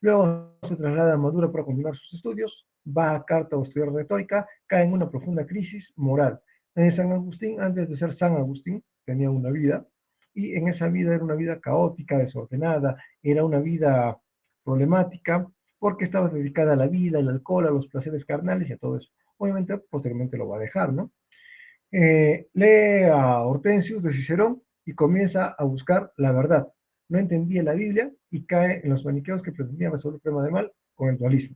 Luego se traslada a Madura para continuar sus estudios, va a Cartago a estudiar retórica, cae en una profunda crisis moral. San Agustín, antes de ser San Agustín, tenía una vida, y en esa vida era una vida caótica, desordenada, era una vida problemática, porque estaba dedicada a la vida, al alcohol, a los placeres carnales y a todo eso. Obviamente, posteriormente lo va a dejar, ¿no? Lee a Hortensius de Cicerón y comienza a buscar la verdad. No entendía la Biblia y cae en los maniqueos que pretendían resolver el problema del mal con el dualismo.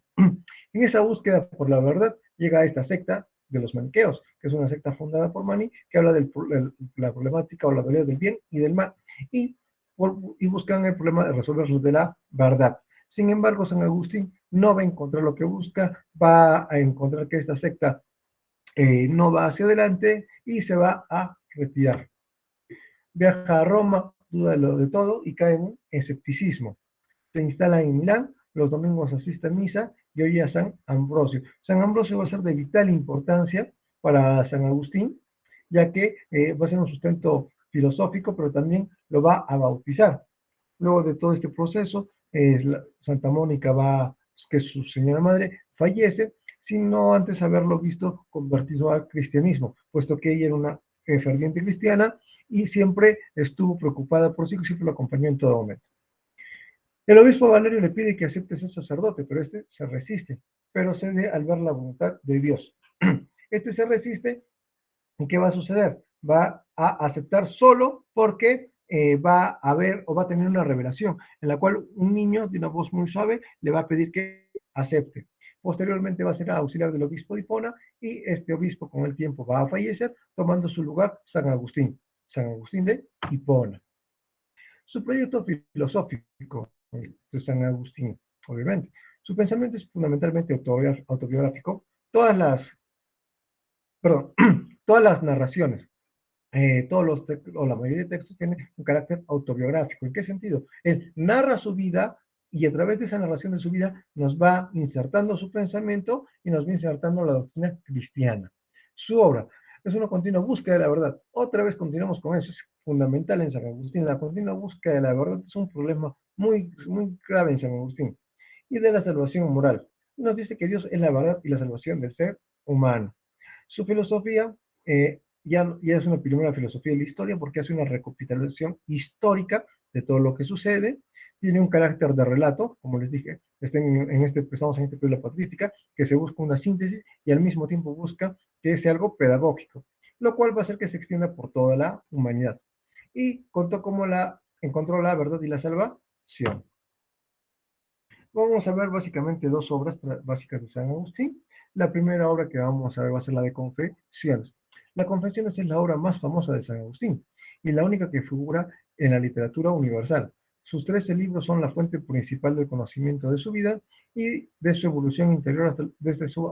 En esa búsqueda por la verdad llega a esta secta de los maniqueos, que es una secta fundada por Mani, que habla de la problemática o la dualidad del bien y del mal, y, y buscan el problema de resolverlo de la verdad. Sin embargo, San Agustín no va a encontrar lo que busca, va a encontrar que esta secta no va hacia adelante y se va a retirar. Viaja a Roma, duda de lo de todo y cae en un escepticismo. Se instala en Milán, los domingos asiste a misa y oye a San Ambrosio. San Ambrosio va a ser de vital importancia para San Agustín, ya que va a ser un sustento filosófico, pero también lo va a bautizar. Luego de todo este proceso, Santa Mónica va, que es su señora madre, fallece, sino antes haberlo visto convertido al cristianismo, puesto que ella era una ferviente cristiana y siempre estuvo preocupada por sí, siempre lo acompañó en todo momento. El obispo Valerio le pide que acepte ser sacerdote, pero este se resiste, pero cede al ver la voluntad de Dios. Este se resiste, ¿y qué va a suceder? Va a aceptar solo porque va a ver o va a tener una revelación en la cual un niño de una voz muy suave le va a pedir que acepte. Posteriormente va a ser auxiliar del obispo de Hipona y este obispo con el tiempo va a fallecer, tomando su lugar San Agustín de Hipona. Su proyecto filosófico de San Agustín, obviamente. Su pensamiento es fundamentalmente autobiográfico. Perdón, todas las narraciones, todos los o la mayoría de textos tienen un carácter autobiográfico. ¿En qué sentido? Él narra su vida y a través de esa narración de su vida nos va insertando su pensamiento y nos va insertando la doctrina cristiana. Su obra es una continua búsqueda de la verdad. Otra vez continuamos con eso, es fundamental en San Agustín. La continua búsqueda de la verdad es un problema muy grave en San Agustín. Y de la salvación moral. Nos dice que Dios es la verdad y la salvación del ser humano. Su filosofía ya es una primera filosofía de la historia porque hace una recopilación histórica de todo lo que sucede, tiene un carácter de relato, como les dije, estamos en este periodo patrística, que se busca una síntesis y al mismo tiempo busca que sea algo pedagógico, lo cual va a hacer que se extienda por toda la humanidad. Y contó cómo encontró la verdad y la salvación. Vamos a ver básicamente dos obras básicas de San Agustín. La primera obra que vamos a ver va a ser la de Confesiones. La Confesiones es la obra más famosa de San Agustín y la única que figura en la literatura universal. Sus 13 libros son la fuente principal del conocimiento de su vida y de su evolución interior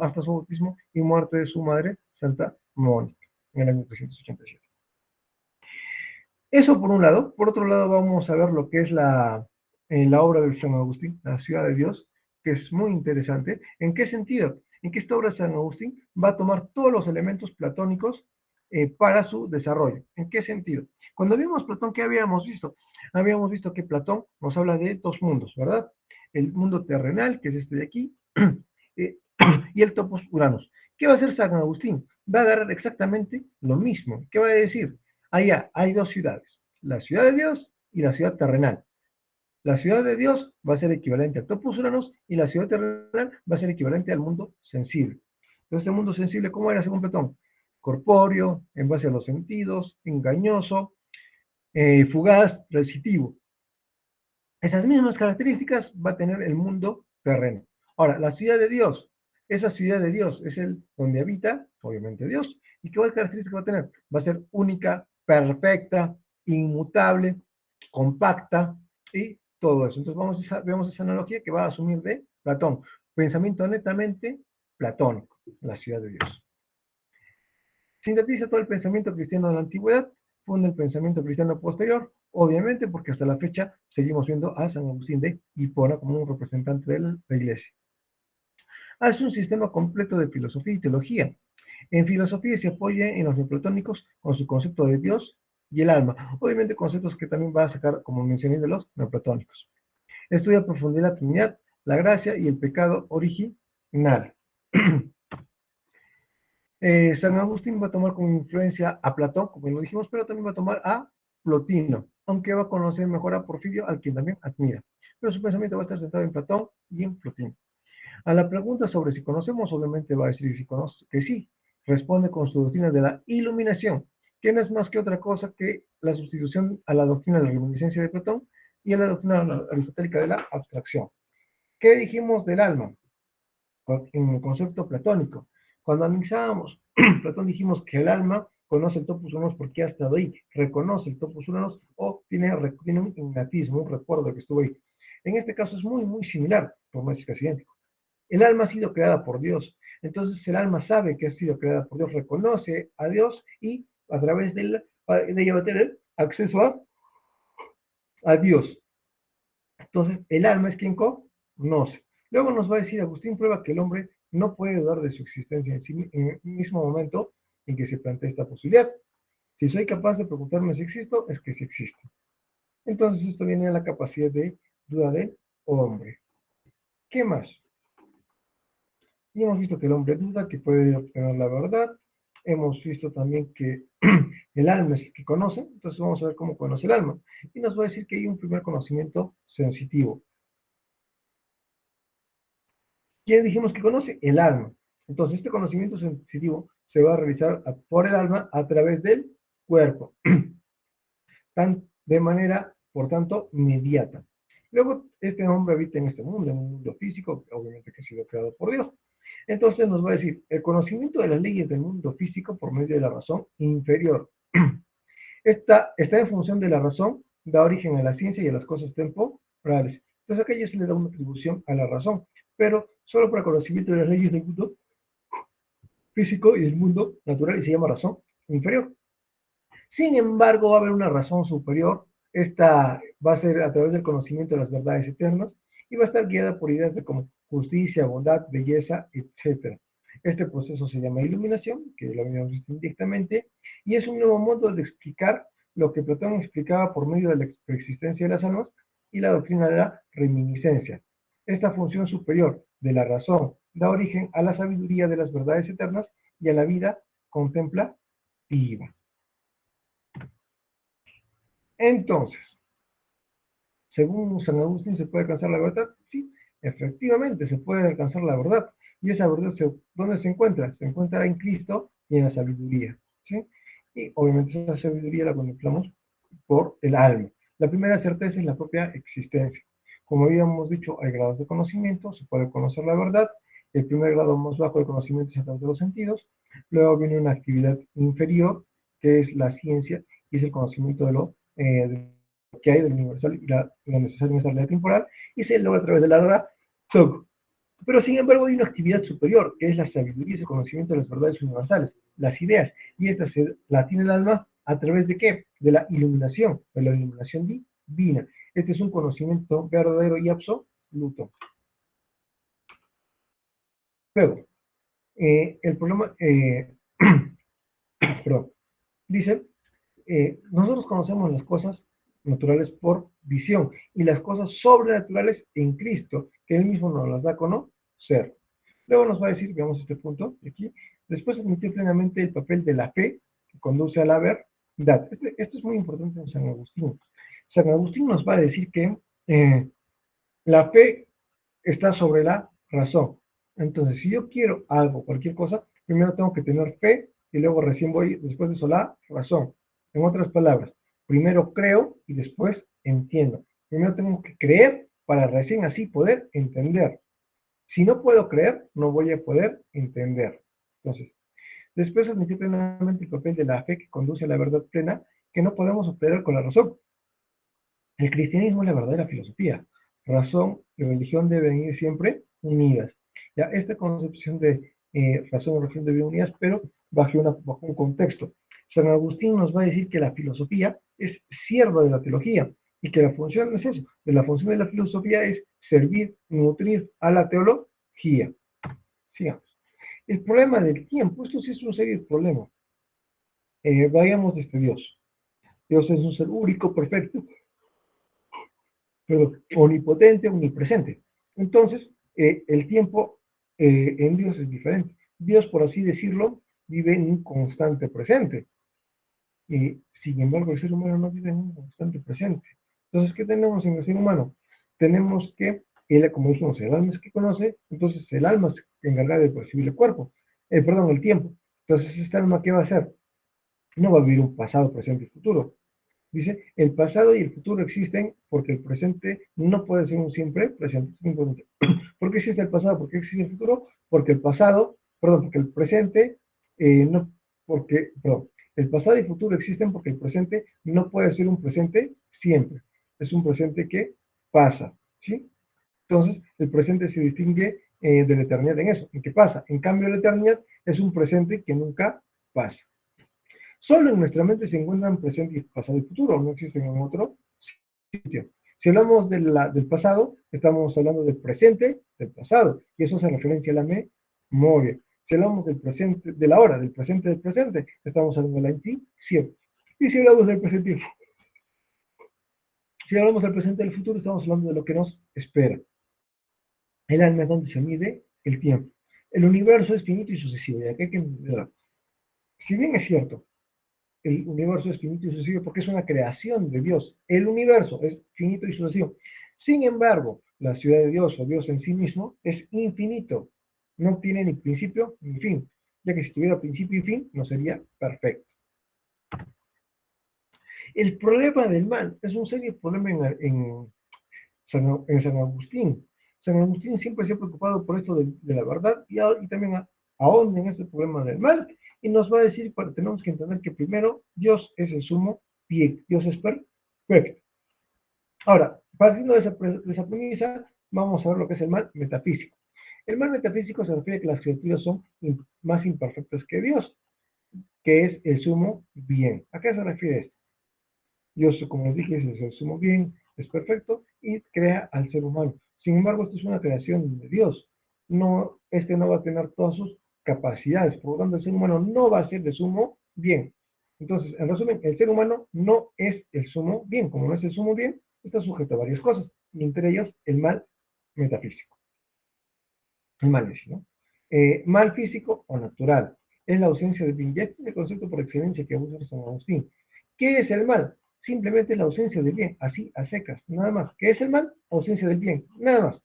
hasta su bautismo y muerte de su madre, Santa Mónica, en el año 387. Eso por un lado. Por otro lado, vamos a ver lo que es la obra de San Agustín, la ciudad de Dios, que es muy interesante. ¿En qué sentido? En que esta obra de San Agustín va a tomar todos los elementos platónicos para su desarrollo. ¿En qué sentido? Cuando vimos Platón, ¿qué habíamos visto? Habíamos visto que Platón nos habla de dos mundos, ¿verdad? El mundo terrenal, que es este de aquí, eh, y el topos Uranus. ¿Qué va a hacer San Agustín? Va a agarrar exactamente lo mismo. ¿Qué va a decir? Allá hay dos ciudades, la ciudad de Dios y la ciudad terrenal. La ciudad de Dios va a ser equivalente a Topos Uranus y la ciudad terrenal va a ser equivalente al mundo sensible. Entonces, el mundo sensible, ¿cómo era según Platón? Corpóreo, en base a los sentidos, engañoso, fugaz, transitivo. Esas mismas características va a tener el mundo terreno. Ahora, la ciudad de Dios, esa ciudad de Dios es el donde habita, obviamente, Dios. ¿Y qué características va a tener? Va a ser única, perfecta, inmutable, compacta y todo eso. Entonces vemos esa analogía que va a asumir de Platón. Pensamiento netamente platónico, la ciudad de Dios. Sintetiza todo el pensamiento cristiano de la antigüedad, funda el pensamiento cristiano posterior, obviamente porque hasta la fecha seguimos viendo a San Agustín de Hipona como un representante de la iglesia. Hace un sistema completo de filosofía y teología. En filosofía se apoya en los neoplatónicos con su concepto de Dios y el alma, obviamente conceptos que también va a sacar, como mencioné, de los neoplatónicos. Estudia a profundidad la Trinidad, la gracia y el pecado original. San Agustín va a tomar como influencia a Platón, como lo dijimos, pero también va a tomar a Plotino, aunque va a conocer mejor a Porfirio, al quien también admira. Pero su pensamiento va a estar centrado en Platón y en Plotino. A la pregunta sobre si conocemos, obviamente va a decir que sí. Responde con su doctrina de la iluminación, que no es más que otra cosa que la sustitución a la doctrina de la reminiscencia de Platón y a la doctrina aristotélica de la abstracción. ¿Qué dijimos del alma? En el concepto platónico. Cuando analizábamos Platón dijimos que el alma conoce el topos unos porque ha estado ahí, reconoce el topos unos o tiene un innatismo, un recuerdo de que estuvo ahí. En este caso es muy similar, por no decir casi idéntico. El alma ha sido creada por Dios, entonces el alma sabe que ha sido creada por Dios, reconoce a Dios y a través de ella va a tener acceso a Dios. Entonces, el alma es quien conoce. Luego nos va a decir, Agustín prueba que el hombre no puede dudar de su existencia en el mismo momento en que se plantea esta posibilidad. Si soy capaz de preguntarme si existo, es que sí existo. Entonces, esto viene a la capacidad de duda del hombre. ¿Qué más? Y hemos visto que el hombre duda, que puede obtener la verdad. Hemos visto también que el alma es el que conoce. Entonces, vamos a ver cómo conoce el alma. Y nos va a decir que hay un primer conocimiento sensitivo. ¿Quién dijimos que conoce? El alma. Entonces, este conocimiento sensitivo se va a realizar por el alma a través del cuerpo, de manera, por tanto, inmediata. Luego, este hombre habita en este mundo, en un mundo físico, obviamente que ha sido creado por Dios. Entonces nos va a decir, el conocimiento de las leyes del mundo físico por medio de la razón inferior. Está en función de la razón, da origen a la ciencia y a las cosas temporales. Entonces acá ya se le da una atribución a la razón, pero solo para conocimiento de las leyes del mundo físico y del mundo natural y se llama razón inferior. Sin embargo, va a haber una razón superior. Esta va a ser a través del conocimiento de las verdades eternas y va a estar guiada por ideas de como justicia, bondad, belleza, etc. Este proceso se llama iluminación, que lo habíamos visto indirectamente, y es un nuevo modo de explicar lo que Platón explicaba por medio de la existencia de las almas y la doctrina de la reminiscencia. Esta función superior de la razón da origen a la sabiduría de las verdades eternas y a la vida contemplativa. Entonces, según San Agustín, ¿se puede alcanzar la verdad? Sí, efectivamente se puede alcanzar la verdad. ¿Y esa verdad dónde se encuentra? Se encuentra en Cristo y en la sabiduría. ¿Sí? Y obviamente esa sabiduría la contemplamos por el alma. La primera certeza es la propia existencia. Como habíamos dicho, hay grados de conocimiento, se puede conocer la verdad. El primer grado más bajo de conocimiento es a través de los sentidos. Luego viene una actividad inferior, que es la ciencia, y es el conocimiento de que hay del universal y la necesaria universalidad temporal, y se logra a través de la razón. Pero sin embargo hay una actividad superior, que es la sabiduría y el conocimiento de las verdades universales, las ideas, y esta la tiene el alma a través de ¿qué? De la iluminación divina. Este es un conocimiento verdadero y absoluto. Luego, el problema, perdón, dice, nosotros conocemos las cosas naturales por visión y las cosas sobrenaturales en Cristo, que Él mismo nos las da a conocer. Luego nos va a decir, veamos este punto aquí, después admitió plenamente el papel de la fe que conduce a la verdad. Esto es muy importante en San Agustín. San Agustín nos va a decir que la fe está sobre la razón. Entonces, si yo quiero algo, cualquier cosa, primero tengo que tener fe y luego recién voy, después de eso, la razón. En otras palabras, primero creo y después entiendo. Primero tengo que creer para recién así poder entender. Si no puedo creer, no voy a poder entender. Entonces, después admitir plenamente el papel de la fe que conduce a la verdad plena que no podemos obtener con la razón. El cristianismo es la verdadera filosofía. Razón y religión deben ir siempre unidas. Ya, esta concepción de razón y religión deben ir unidas, pero bajo un contexto. San Agustín nos va a decir que la filosofía es sierva de la teología y que la función es eso, de la función de la filosofía es servir, nutrir a la teología. Sigamos. El problema del tiempo, esto sí es un serio problema. Vayamos desde Dios. Dios es un ser único, perfecto, perdón, omnipotente, omnipresente. Entonces, el tiempo en Dios es diferente. Dios, por así decirlo, vive en un constante presente. Sin embargo, el ser humano no vive en un constante presente. Entonces, ¿qué tenemos en el ser humano? Tenemos que, como dijimos, el alma es que conoce, entonces el alma se encarga de percibir el cuerpo, perdón, el tiempo. Entonces, ¿esta alma qué va a hacer? No va a vivir un pasado, presente y futuro. Dice, el pasado y el futuro existen porque el presente no puede ser un siempre presente. Simplemente. ¿Por qué existe el pasado? ¿Por qué existe el futuro? Porque el pasado, perdón, porque el presente, no, porque, perdón, el pasado y el futuro existen porque el presente no puede ser un presente siempre. Es un presente que pasa, ¿sí? Entonces, el presente se distingue de la eternidad en eso, en qué pasa. En cambio, la eternidad es un presente que nunca pasa. Solo en nuestra mente se encuentran presente, pasado y futuro, no existen en otro sitio. Si hablamos del pasado, estamos hablando del presente, del pasado, y eso hace referencia a la memoria. Si hablamos del presente, de la hora, del presente, estamos hablando de la intuición. Y si hablamos del presente, si hablamos del presente del futuro, estamos hablando de lo que nos espera. El alma es donde se mide el tiempo. El universo es finito y sucesivo, y acá hay que entender. Si bien es cierto, el universo es finito y sucesivo porque es una creación de Dios. El universo es finito y sucesivo. Sin embargo, la ciudad de Dios o Dios en sí mismo es infinito. No tiene ni principio ni fin, ya que si tuviera principio y fin no sería perfecto. El problema del mal es un serio problema en San Agustín. San Agustín siempre se ha preocupado por esto de la verdad y también ahonda en este problema del mal y nos va a decir que tenemos que entender que primero Dios es el sumo bien, Dios es perfecto. Ahora, partiendo de esa premisa, vamos a ver lo que es el mal metafísico. El mal metafísico se refiere a que las criaturas son más imperfectas que Dios, que es el sumo bien. ¿A qué se refiere esto? Dios, como les dije, es el sumo bien, es perfecto y crea al ser humano. Sin embargo, esto es una creación de Dios. No, este no va a tener todas sus capacidades, por lo tanto, el ser humano no va a ser de sumo bien. Entonces, en resumen, el ser humano no es el sumo bien. Como no es el sumo bien, está sujeto a varias cosas, y entre ellas el mal metafísico, el mal es, ¿no? Mal físico o natural. Es la ausencia de bien. Ya este es el concepto por excelencia que usa San Agustín. ¿Qué es el mal? Simplemente la ausencia del bien, así a secas, nada más. ¿Qué es el mal? Ausencia del bien, nada más.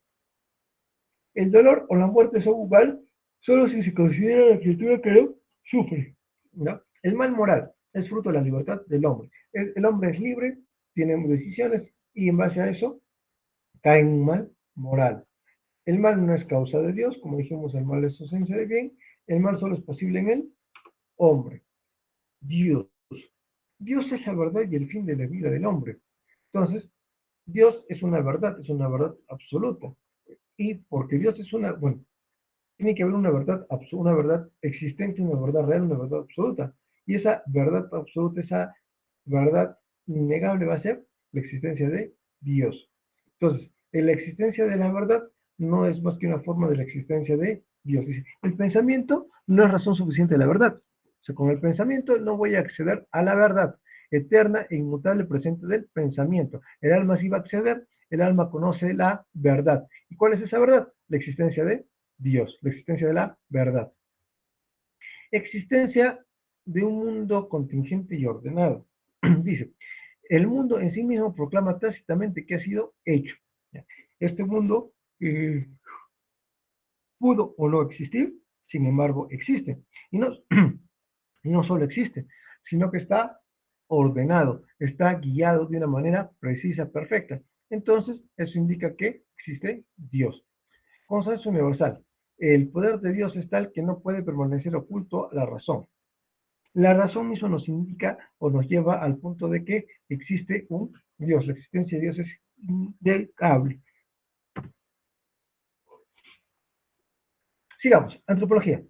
El dolor o la muerte son igual solo si se considera la criatura que lo sufre, ¿no? El mal moral es fruto de la libertad del hombre. El hombre es libre, tiene decisiones y en base a eso cae en un mal moral. El mal no es causa de Dios, como dijimos, el mal es ausencia de bien. El mal solo es posible en el hombre. Dios. Dios es la verdad y el fin de la vida del hombre. Entonces, Dios es una verdad absoluta. Y porque Dios es bueno, tiene que haber una verdad existente, una verdad real, una verdad absoluta. Y esa verdad absoluta, esa verdad innegable va a ser la existencia de Dios. Entonces, la existencia de la verdad no es más que una forma de la existencia de Dios. Dice, el pensamiento no es razón suficiente de la verdad. O sea, con el pensamiento no voy a acceder a la verdad eterna e inmutable presente del pensamiento. El alma sí va a acceder, el alma conoce la verdad. ¿Y cuál es esa verdad? La existencia de Dios, la existencia de la verdad. Existencia de un mundo contingente y ordenado. Dice, el mundo en sí mismo proclama tácitamente que ha sido hecho. Este mundo pudo o no existir, sin embargo existe. Y no, no solo existe, sino que está ordenado, está guiado de una manera precisa, perfecta. Entonces, eso indica que existe Dios. Consenso universal. El poder de Dios es tal que no puede permanecer oculto a la razón. La razón misma nos indica o nos lleva al punto de que existe un Dios. La existencia de Dios es indecable. Sigamos. Antropología.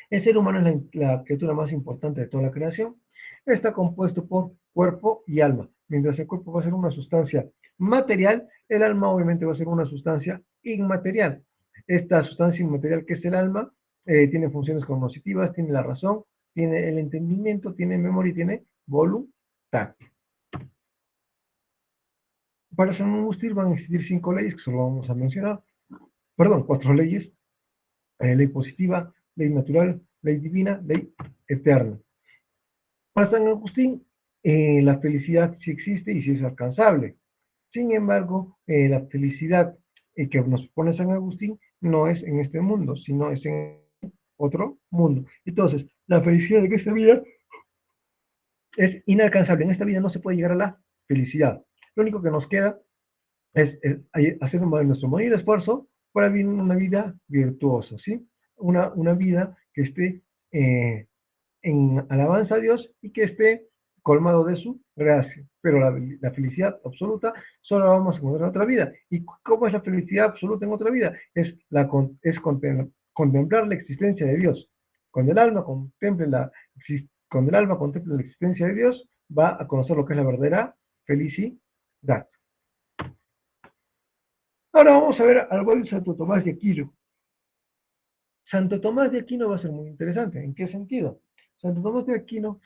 El ser humano es la criatura más importante de toda la creación. Está compuesto por cuerpo y alma. Mientras el cuerpo va a ser una sustancia material, el alma obviamente va a ser una sustancia inmaterial. Esta sustancia inmaterial que es el alma tiene funciones cognitivas, tiene la razón, tiene el entendimiento, tiene memoria y tiene voluntad. Para San Agustín van a existir 5 leyes que solo vamos a mencionar, perdón, 4 leyes: ley positiva, ley natural, ley divina, ley eterna. Para San Agustín, la felicidad sí existe y sí es alcanzable. Sin embargo, la felicidad que nos pone San Agustín no es en este mundo, sino es en otro mundo. Entonces, la felicidad de esta vida es inalcanzable. En esta vida no se puede llegar a la felicidad. Lo único que nos queda es hacer nuestro mayor esfuerzo para vivir una vida virtuosa, ¿sí? Una vida que esté en alabanza a Dios y que esté colmado de su gracia. Pero la felicidad absoluta solo la vamos a encontrar en otra vida. ¿Y cómo es la felicidad absoluta en otra vida? Es contemplar la existencia de Dios. Cuando el alma contemple cuando el alma contemple la existencia de Dios, va a conocer lo que es la verdadera felicidad. Ahora vamos a ver algo de Santo Tomás de Aquino. Santo Tomás de Aquino va a ser muy interesante. ¿En qué sentido? Santo Tomás de Aquino,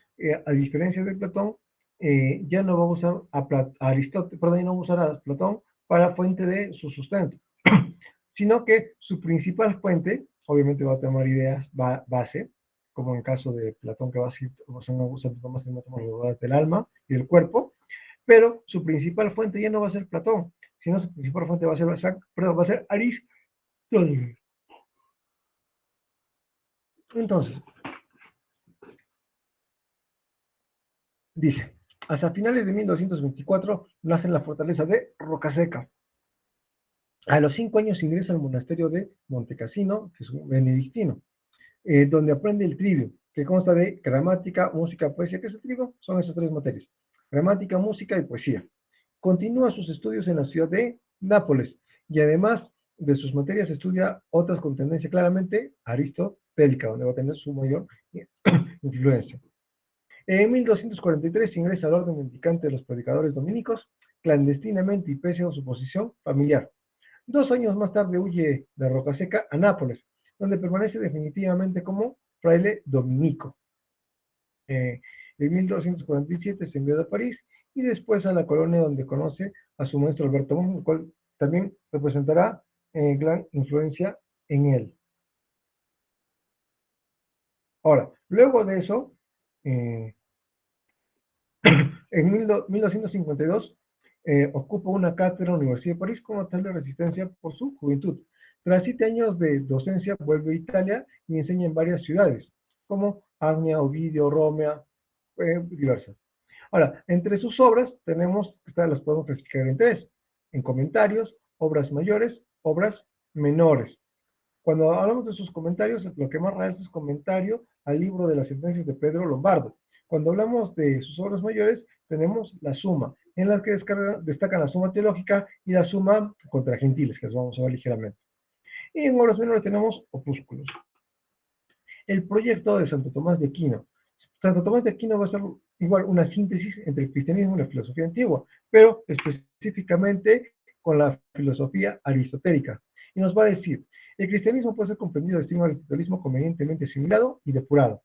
a diferencia de Platón, ya no va a usar a Aristóteles, perdón, ya no va a usar a Platón para fuente de su sustento, sino que su principal fuente, obviamente va a tomar ideas base, como en el caso de Platón, que va a ser Santo Tomás de Aquino del alma y del cuerpo, pero su principal fuente ya no va a ser Platón, sino su principal fuente va a ser Aristóteles. Entonces, dice, hasta finales de 1224 nace en la fortaleza de Rocaseca. A los 5 años ingresa al monasterio de Montecassino, que es un benedictino, donde aprende el trivio, que consta de gramática, música, poesía. ¿Qué es el trivio? Son esas 3 materias: gramática, música y poesía. Continúa sus estudios en la ciudad de Nápoles y además de sus materias estudia otras con tendencia claramente aristotélica, donde va a tener su mayor influencia. En 1243 ingresa al orden mendicante de los predicadores dominicos, clandestinamente y pese a su posición familiar. 2 años más tarde huye de Rocaseca a Nápoles, donde permanece definitivamente como fraile dominico. En 1247 se envió a París y después a la colonia, donde conoce a su maestro Alberto Mon, el cual también representará gran influencia en él. Ahora, luego de eso, eh, en 1252 ocupa una cátedra en la Universidad de París como tal de resistencia por su juventud. Tras 7 años de docencia vuelve a Italia y enseña en varias ciudades, como Agnia, Ovidio, Roma, diversas. Ahora, entre sus obras tenemos, estas las podemos clasificar en 3: en comentarios, obras mayores, obras menores. Cuando hablamos de sus comentarios, lo que más realza es comentario al libro de las sentencias de Pedro Lombardo. Cuando hablamos de sus obras mayores, tenemos la Suma, en la que destacan la Suma teológica y la Suma contra gentiles, que las vamos a ver ligeramente. Y en obras menores tenemos opúsculos. El proyecto de Santo Tomás de Aquino. Santo Tomás de Aquino va a ser igual una síntesis entre el cristianismo y la filosofía antigua, pero específicamente con la filosofía aristotélica. Y nos va a decir, el cristianismo puede ser comprendido distinto al aristotelismo convenientemente asimilado y depurado.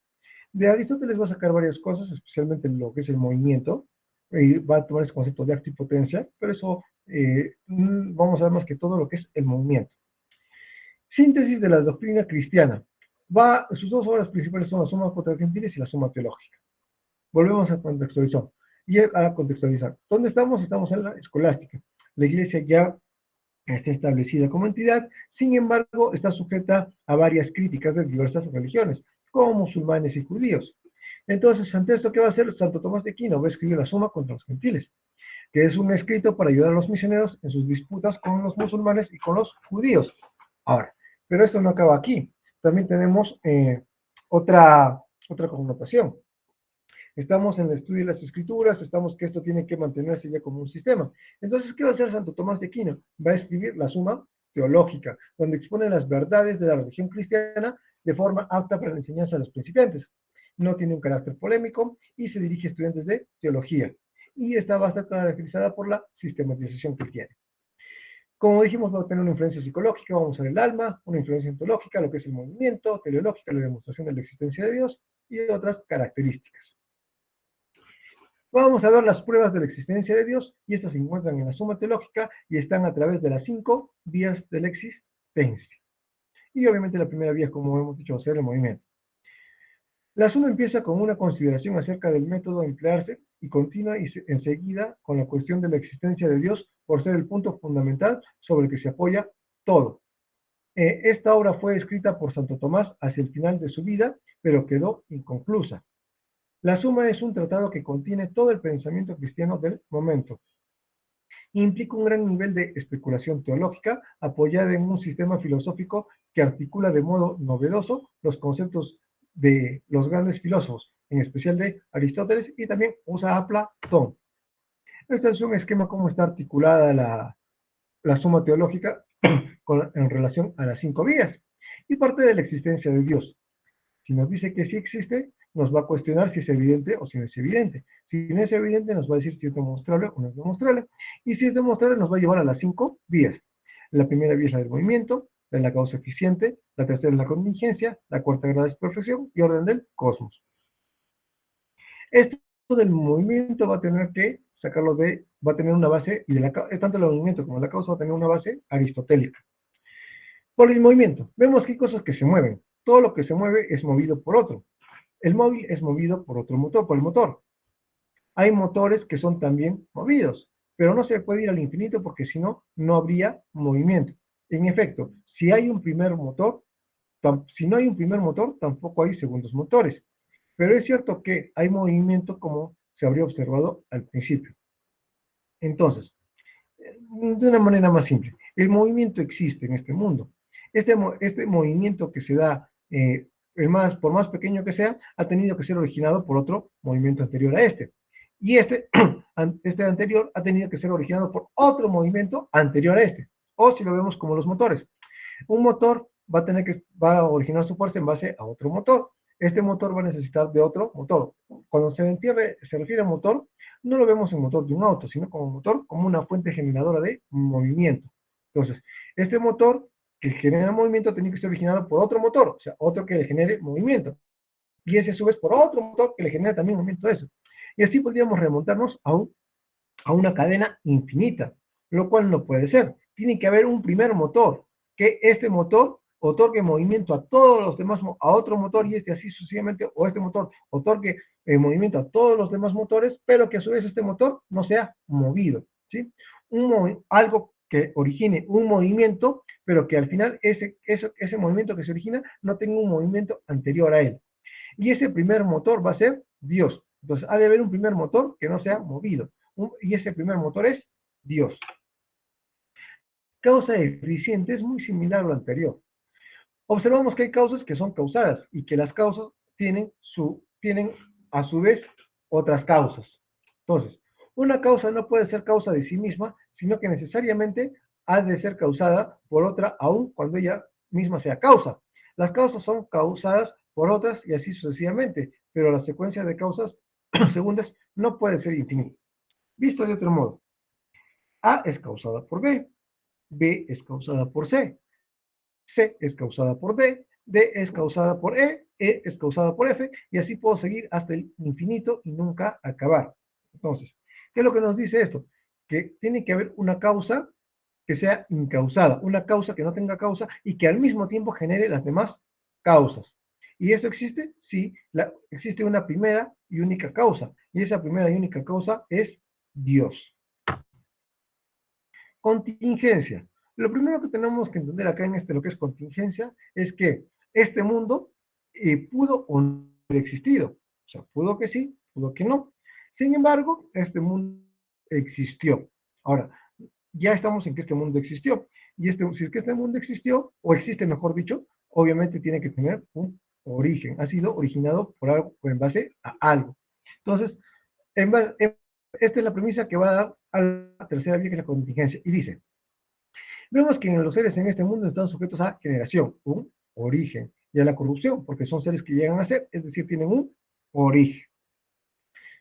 De Aristóteles va a sacar varias cosas, especialmente lo que es el movimiento, y va a tomar ese concepto de acto y potencia, pero eso vamos a ver más que todo lo que es el movimiento. Síntesis de la doctrina cristiana. Sus 2 obras principales son la Suma contra Gentiles y la Suma teológica. Volvemos a contextualizar. ¿Dónde estamos? Estamos en la escolástica. La iglesia ya está establecida como entidad, sin embargo, está sujeta a varias críticas de diversas religiones, como musulmanes y judíos. Entonces, ante esto, ¿qué va a hacer Santo Tomás de Aquino? Va a escribir la Suma contra los gentiles, que es un escrito para ayudar a los misioneros en sus disputas con los musulmanes y con los judíos. Ahora, pero esto no acaba aquí. También tenemos otra connotación. Estamos en el estudio de las escrituras, estamos que esto tiene que mantenerse ya como un sistema. Entonces, ¿qué va a hacer Santo Tomás de Aquino? Va a escribir la Suma teológica, donde expone las verdades de la religión cristiana de forma apta para la enseñanza de los principiantes. No tiene un carácter polémico y se dirige a estudiantes de teología. Y está bastante caracterizada por la sistematización que tiene. Como dijimos, va a tener una influencia psicológica, vamos a ver el alma, una influencia ontológica, lo que es el movimiento, teleológica, la demostración de la existencia de Dios y otras características. Vamos a ver las pruebas de la existencia de Dios, y estas se encuentran en la Suma Teológica y están a través de las 5 vías de la existencia. Y obviamente la primera vía, como hemos dicho, va a ser el movimiento. La suma empieza con una consideración acerca del método a emplearse y continúa enseguida con la cuestión de la existencia de Dios por ser el punto fundamental sobre el que se apoya todo. Esta obra fue escrita por Santo Tomás hacia el final de su vida, pero quedó inconclusa. La Suma es un tratado que contiene todo el pensamiento cristiano del momento. Implica un gran nivel de especulación teológica apoyada en un sistema filosófico que articula de modo novedoso los conceptos de los grandes filósofos, en especial de Aristóteles, y también usa a Platón. Este es un esquema cómo está articulada la Suma teológica en relación a las 5 vías, y parte de la existencia de Dios. Si nos dice que sí existe, nos va a cuestionar si es evidente o si no es evidente. Si no es evidente, nos va a decir si es demostrable o no es demostrable. Y si es demostrable, nos va a llevar a las 5 vías. La primera vía es la del movimiento, la de la causa eficiente, la tercera es la contingencia, la cuarta grado es perfección y orden del cosmos. Esto del movimiento va a tener que sacarlo va a tener una base, y tanto el movimiento como la causa va a tener una base aristotélica. Por el movimiento, vemos que hay cosas que se mueven. Todo lo que se mueve es movido por otro. El móvil es movido por otro motor, por el motor. Hay motores que son también movidos, pero no se puede ir al infinito porque si no, no habría movimiento. En efecto, si hay un primer motor, si no hay un primer motor, tampoco hay segundos motores. Pero es cierto que hay movimiento como se habría observado al principio. Entonces, de una manera más simple, el movimiento existe en este mundo. Este movimiento que se da, por más pequeño que sea, ha tenido que ser originado por otro movimiento anterior a este. Y este anterior ha tenido que ser originado por otro movimiento anterior a este. O si lo vemos como los motores. Un motor va a originar su fuerza en base a otro motor. Este motor va a necesitar de otro motor. Cuando se refiere a motor, no lo vemos en motor de un auto, sino como motor, como una fuente generadora de movimiento. Entonces, este motor que genera movimiento tiene que ser originado por otro motor, o sea, otro que le genere movimiento. Y ese a su vez por otro motor que le genera también movimiento a eso. Y así podríamos remontarnos a una cadena infinita, lo cual no puede ser. Tiene que haber un primer motor, que este motor otorgue movimiento a todos los demás, a otro motor, y este así sucesivamente, o este motor otorgue movimiento a todos los demás motores, pero que a su vez este motor no sea movido, ¿sí? Algo que origine un movimiento, pero que al final ese movimiento que se origina no tenga un movimiento anterior a él. Y ese primer motor va a ser Dios. Entonces, ha de haber un primer motor que no sea movido. Y ese primer motor es Dios. Causa eficiente es muy similar a lo anterior. Observamos que hay causas que son causadas y que las causas tienen a su vez otras causas. Entonces, una causa no puede ser causa de sí misma, sino que necesariamente ha de ser causada por otra, aun cuando ella misma sea causa. Las causas son causadas por otras y así sucesivamente, pero la secuencia de causas segundas no puede ser infinita. Visto de otro modo, A es causada por B es causada por C es causada por D es causada por E es causada por F, y así puedo seguir hasta el infinito y nunca acabar. Entonces, ¿qué es lo que nos dice esto? Que tiene que haber una causa que sea incausada, una causa que no tenga causa y que al mismo tiempo genere las demás causas. ¿Y eso existe? Sí, existe una primera y única causa, y esa primera y única causa es Dios. Contingencia. Lo primero que tenemos que entender acá en lo que es contingencia es que este mundo pudo o no haber existido. O sea, pudo que sí, pudo que no. Sin embargo, este mundo existió. Ahora, ya estamos en que este mundo existió. Y si es que este mundo existió, o existe mejor dicho, obviamente tiene que tener un origen. Ha sido originado por algo, en base a algo. Entonces, esta es la premisa que va a dar a la tercera vía, que es la contingencia. Y dice, vemos que los seres en este mundo están sujetos a generación, un origen, y a la corrupción, porque son seres que llegan a ser, es decir, tienen un origen.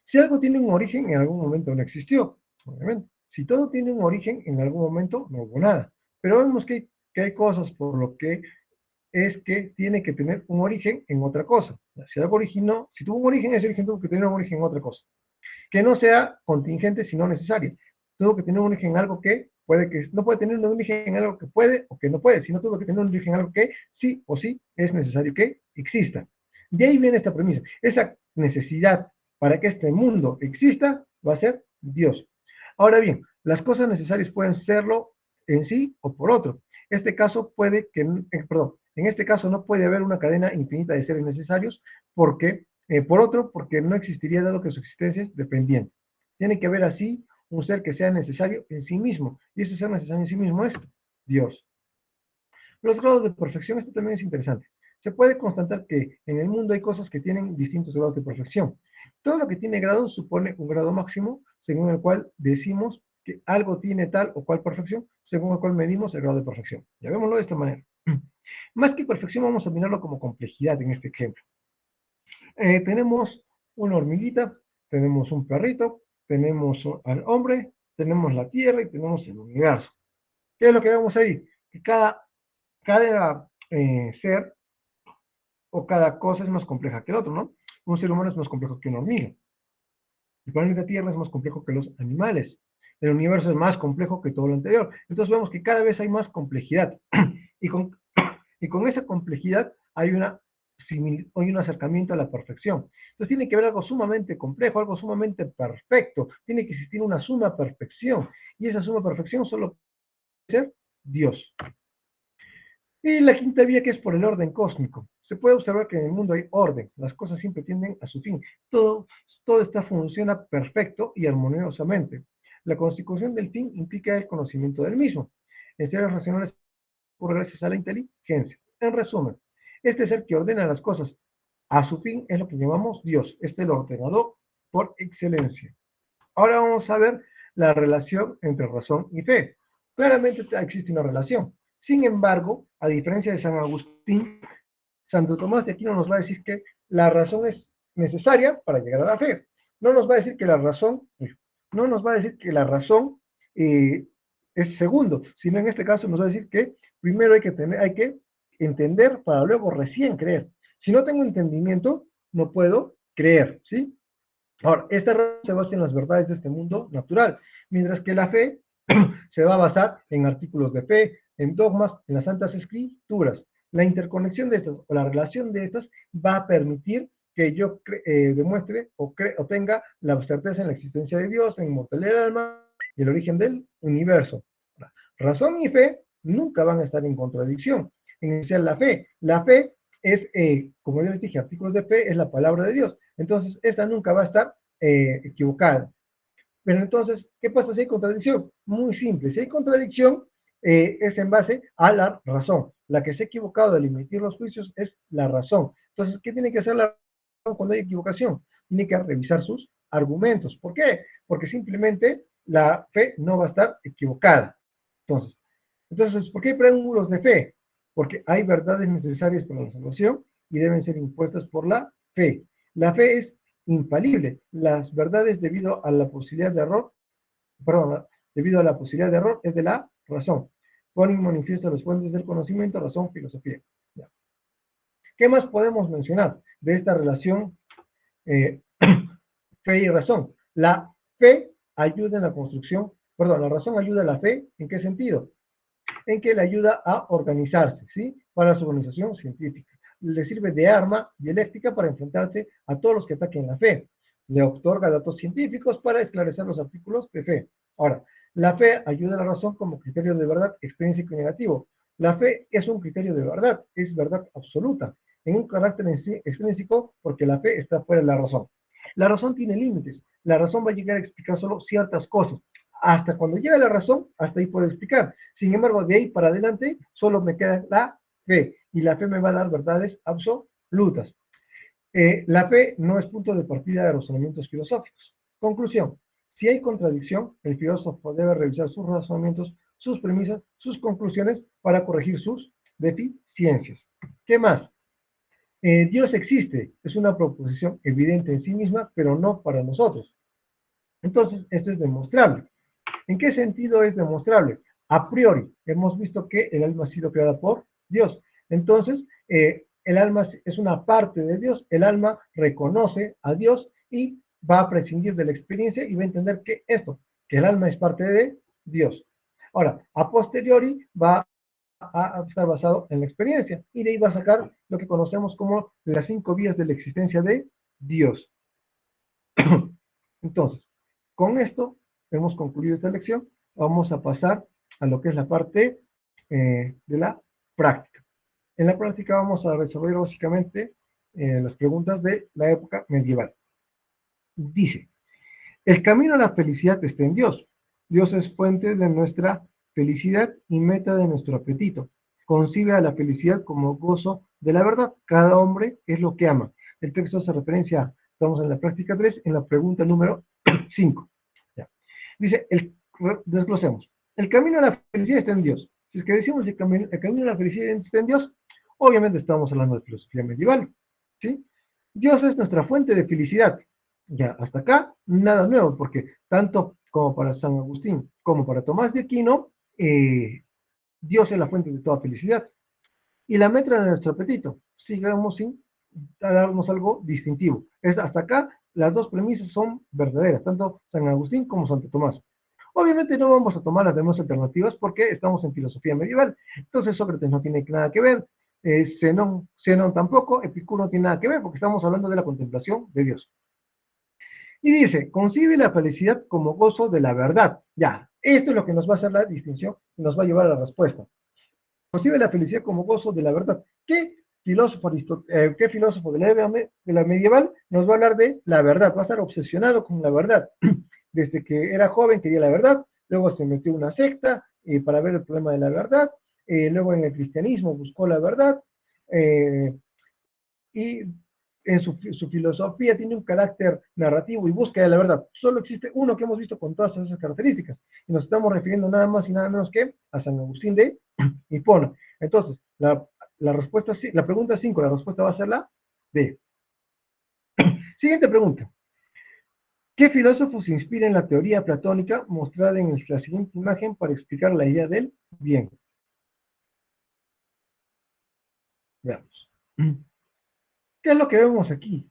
Si algo tiene un origen, en algún momento no existió, obviamente. Si todo tiene un origen, en algún momento no hubo nada. Pero vemos que hay cosas por lo que es que tiene que tener un origen en otra cosa. Si algo originó, si tuvo un origen, ese origen tuvo que tener un origen en otra cosa. que no sea contingente sino necesaria. Tuvo que tener un origen en algo que puede que, no puede tener un origen en algo que puede o que no puede, sino tuvo que tener un origen en algo que sí o sí es necesario que exista. De ahí viene esta premisa. Esa necesidad para que este mundo exista va a ser Dios. Ahora bien, las cosas necesarias pueden serlo en sí o por otro. Este caso puede que, perdón, en este caso no puede haber una cadena infinita de seres necesarios porque, por otro, porque no existiría dado que su existencia es dependiente. Tiene que haber así un ser que sea necesario en sí mismo, y ese ser necesario en sí mismo es Dios. Los grados de perfección, esto también es interesante. Se puede constatar que en el mundo hay cosas que tienen distintos grados de perfección. Todo lo que tiene grados supone un grado máximo, según el cual decimos que algo tiene tal o cual perfección, según el cual medimos el grado de perfección. Ya vémoslo de esta manera. Más que perfección, vamos a mirarlo como complejidad en este ejemplo. Tenemos una hormiguita, tenemos un perrito, tenemos al hombre, tenemos la tierra y tenemos el universo. ¿Qué es lo que vemos ahí? Que cada ser o cada cosa es más compleja que el otro, ¿no? Un ser humano es más complejo que una hormiga. El planeta Tierra es más complejo que los animales. El universo es más complejo que todo lo anterior. Entonces vemos que cada vez hay más complejidad. y, con, y con esa complejidad hay hay un acercamiento a la perfección. Entonces tiene que haber algo sumamente complejo, algo sumamente perfecto. Tiene que existir una suma perfección. Y esa suma perfección solo puede ser Dios. Y la quinta vía, que es por el orden cósmico. Se puede observar que en el mundo hay orden, las cosas siempre tienden a su fin. Todo está funciona perfecto y armoniosamente. La constitución del fin implica el conocimiento del mismo. En seres racionales ocurre gracias a la inteligencia. En resumen, este ser que ordena las cosas a su fin es lo que llamamos Dios. Este es el ordenador por excelencia. Ahora vamos a ver la relación entre razón y fe. Claramente existe una relación. Sin embargo, a diferencia de San Agustín, Santo Tomás de Aquino nos va a decir que la razón es necesaria para llegar a la fe. No nos va a decir que la razón, no nos va a decir que la razón es segundo, sino en este caso nos va a decir que primero hay que entender para luego recién creer. Si no tengo entendimiento, no puedo creer, ¿sí? Ahora, esta razón se basa en las verdades de este mundo natural, mientras que la fe se va a basar en artículos de fe, en dogmas, en las santas escrituras. La interconexión de estas o la relación de estas va a permitir que yo demuestre o tenga la certeza en la existencia de Dios, en inmortalidad del alma y el origen del universo. Razón y fe nunca van a estar en contradicción. En especial la fe. La fe es, como yo les dije, artículos de fe es la palabra de Dios. Entonces, esta nunca va a estar equivocada. Pero entonces, ¿qué pasa si hay contradicción? Muy simple. Si hay contradicción, es en base a la razón. La que se ha equivocado al emitir los juicios es la razón. Entonces, ¿qué tiene que hacer la razón cuando hay equivocación? Tiene que revisar sus argumentos. ¿Por qué? Porque simplemente la fe no va a estar equivocada. Entonces, ¿por qué hay preámbulos de fe? Porque hay verdades necesarias para la salvación y deben ser impuestas por la fe. La fe es infalible. Las verdades debido a la posibilidad de error, perdón, debido a la posibilidad de error es de la razón. Ponen manifiesto las fuentes del conocimiento, razón, filosofía. Ya. ¿Qué más podemos mencionar de esta relación eh, fe y razón? La fe ayuda en la construcción, perdón, la razón ayuda a la fe, ¿en qué sentido? En que le ayuda a organizarse, ¿sí? Para su organización científica. Le sirve de arma dialéctica para enfrentarse a todos los que ataquen la fe. Le otorga datos científicos para esclarecer los artículos de fe. Ahora, la fe ayuda a la razón como criterio de verdad extrínseco y negativo. La fe es un criterio de verdad, es verdad absoluta, en un carácter extrínseco porque la fe está fuera de la razón. La razón tiene límites. La razón va a llegar a explicar solo ciertas cosas. Hasta cuando llega la razón, hasta ahí puedo explicar. Sin embargo, de ahí para adelante, solo me queda la fe. Y la fe me va a dar verdades absolutas. La fe no es punto de partida de razonamientos filosóficos. Conclusión. Si hay contradicción, el filósofo debe revisar sus razonamientos, sus premisas, sus conclusiones para corregir sus deficiencias. ¿Qué más? Dios existe, es una proposición evidente en sí misma, pero no para nosotros. Entonces, esto es demostrable. ¿En qué sentido es demostrable? A priori, hemos visto que el alma ha sido creada por Dios. Entonces, el alma es una parte de Dios, el alma reconoce a Dios y va a prescindir de la experiencia y va a entender que esto, que el alma es parte de Dios. Ahora, a posteriori va a estar basado en la experiencia y de ahí va a sacar lo que conocemos como las 5 vías de la existencia de Dios. Entonces, con esto hemos concluido esta lección. Vamos a pasar a lo que es la parte de la práctica. En la práctica vamos a resolver básicamente las preguntas de la época medieval. Dice, el camino a la felicidad está en Dios. Dios es fuente de nuestra felicidad y meta de nuestro apetito. Concibe a la felicidad como gozo de la verdad. Cada hombre es lo que ama. El texto hace referencia a, estamos en la práctica 3, en la pregunta número 5. Ya. Dice, desglosemos. El camino a la felicidad está en Dios. Si es que decimos el camino a la felicidad está en Dios, obviamente estamos hablando de filosofía medieval. ¿Sí? Dios es nuestra fuente de felicidad. Ya, hasta acá, nada nuevo, porque tanto como para San Agustín como para Tomás de Aquino, Dios es la fuente de toda felicidad. Y la meta de nuestro apetito, sigamos sin darnos algo distintivo. Hasta acá, las dos premisas son verdaderas, tanto San Agustín como Santo Tomás. Obviamente no vamos a tomar las demás alternativas porque estamos en filosofía medieval. Entonces Sócrates no tiene nada que ver, Zenón tampoco, Epicuro no tiene nada que ver porque estamos hablando de la contemplación de Dios. Y dice, concibe la felicidad como gozo de la verdad. Ya, esto es lo que nos va a hacer la distinción y nos va a llevar a la respuesta. Concibe la felicidad como gozo de la verdad. ¿Qué filósofo de la medieval nos va a hablar de la verdad? Va a estar obsesionado con la verdad. Desde que era joven quería la verdad, luego se metió en una secta para ver el problema de la verdad, luego en el cristianismo buscó la verdad, y en su filosofía tiene un carácter narrativo y búsqueda de la verdad. Solo existe uno que hemos visto con todas esas características. Y nos estamos refiriendo nada más y nada menos que a San Agustín de Hipona. Entonces, la pregunta 5, la respuesta va a ser la D. Siguiente pregunta. ¿Qué filósofo se inspira en la teoría platónica mostrada en la siguiente imagen para explicar la idea del bien? Veamos. ¿Qué es lo que vemos aquí?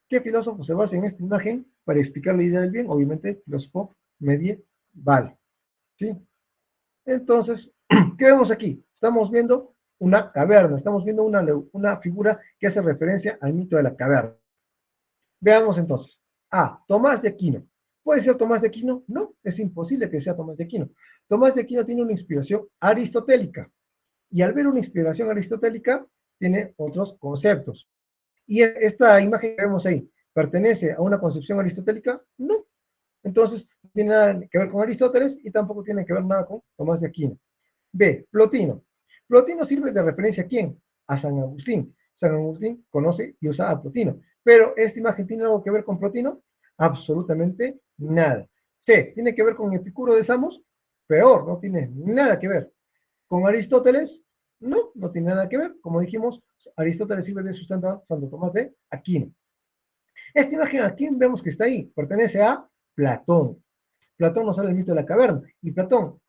¿Qué filósofo se basa en esta imagen para explicar la idea del bien? Obviamente, filósofo medieval. ¿Sí? Entonces, ¿qué vemos aquí? Estamos viendo una caverna, estamos viendo una figura que hace referencia al mito de la caverna. Veamos entonces. A. Tomás de Aquino. ¿Puede ser Tomás de Aquino? No, es imposible que sea Tomás de Aquino. Tomás de Aquino tiene una inspiración aristotélica. Y al ver una inspiración aristotélica, tiene otros conceptos. Y esta imagen que vemos ahí, ¿pertenece a una concepción aristotélica? No. Entonces, no tiene nada que ver con Aristóteles y tampoco tiene que ver nada con Tomás de Aquino. B. Plotino. Plotino sirve de referencia a quién? A San Agustín. San Agustín conoce y usa a Plotino. Pero, ¿esta imagen tiene algo que ver con Plotino? Absolutamente nada. C. ¿Tiene que ver con Epicuro de Samos? Peor, no tiene nada que ver. ¿Con Aristóteles? No, no tiene nada que ver. Como dijimos, Aristóteles sirve de sustento a Santo Tomás de Aquino. Esta imagen, ¿a quién vemos que está ahí? Pertenece a Platón. Platón nos habla del mito de la caverna. Y Platón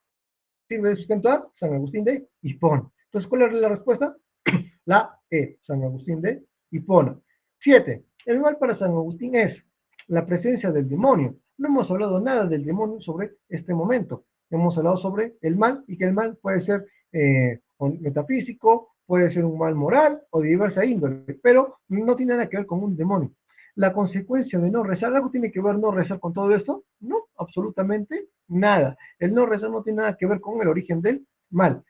sirve de sustento a San Agustín de Hipona. Entonces, ¿cuál es la respuesta? La E, San Agustín de Hipona. 7. El mal para San Agustín es la presencia del demonio. No hemos hablado nada del demonio sobre este momento. Hemos hablado sobre el mal y que el mal puede ser metafísico, puede ser un mal moral o de diversa índole, pero no tiene nada que ver con un demonio. La consecuencia de no rezar, ¿algo tiene que ver no rezar con todo esto? No, absolutamente nada. El no rezar no tiene nada que ver con el origen del mal.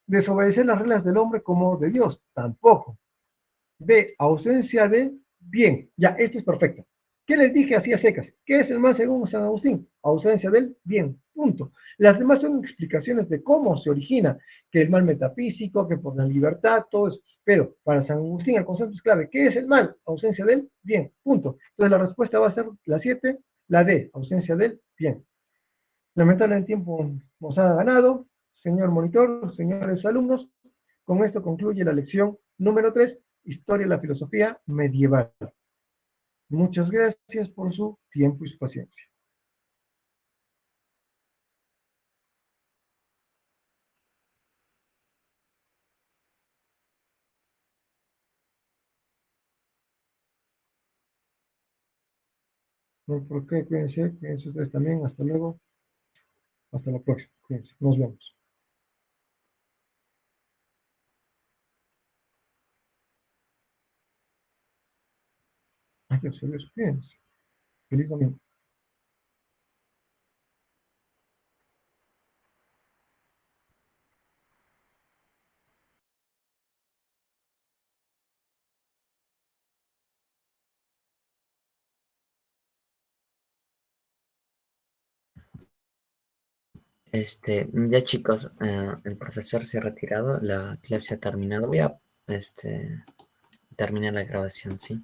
Desobedecer las reglas del hombre como de Dios, tampoco. De ausencia de bien. Ya, esto es perfecto. ¿Qué les dije así a secas? ¿Qué es el mal según San Agustín? Ausencia del bien. Punto. Las demás son explicaciones de cómo se origina, que el mal metafísico, que por la libertad, todo eso. Pero para San Agustín el concepto es clave. ¿Qué es el mal? Ausencia del bien. Punto. Entonces la respuesta va a ser la 7, la D, ausencia del bien. Lamentablemente el tiempo nos ha ganado. Señor monitor, señores alumnos, con esto concluye la lección número 3, Historia de la Filosofía Medieval. Muchas gracias por su tiempo y su paciencia. No hay por qué, cuídense ustedes también. Hasta luego. Hasta la próxima. Cuídense. Nos vemos. Adiós, adiós. Cuídense. Feliz domingo. Ya chicos, el profesor se ha retirado, la clase ha terminado. Voy a, terminar la grabación, ¿sí?